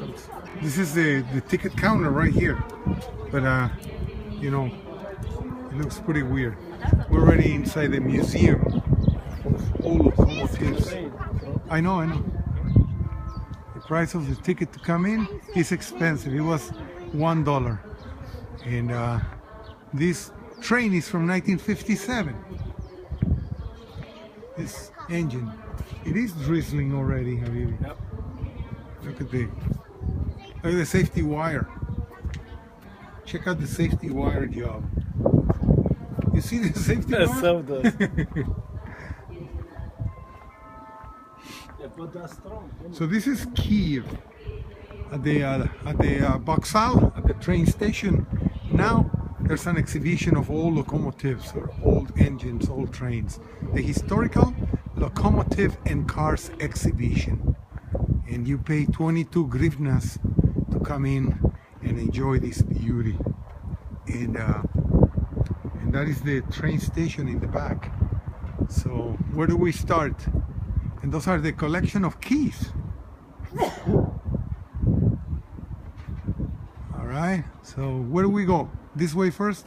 pesos. This is the ticket counter right here, but you know, it looks pretty weird. We're already inside the museum of all locomotives. I know. The price of the ticket to come in is expensive. It was $1, and this train is from 1957. This engine, it is drizzling already, Habibi. Yep. Look at the safety wire. Check out the safety wire job. You see the safety wire? So does. But that's strong. So this is Kiev, at the Vokzal, at the train station. Now there's an exhibition of old locomotives, or old engines, old trains. The historical locomotive and cars exhibition. And you pay 22 grivnas to come in and enjoy this beauty. And that is the train station in the back. So where do we start? And those are the collection of keys. All right, so where do we go? This way first?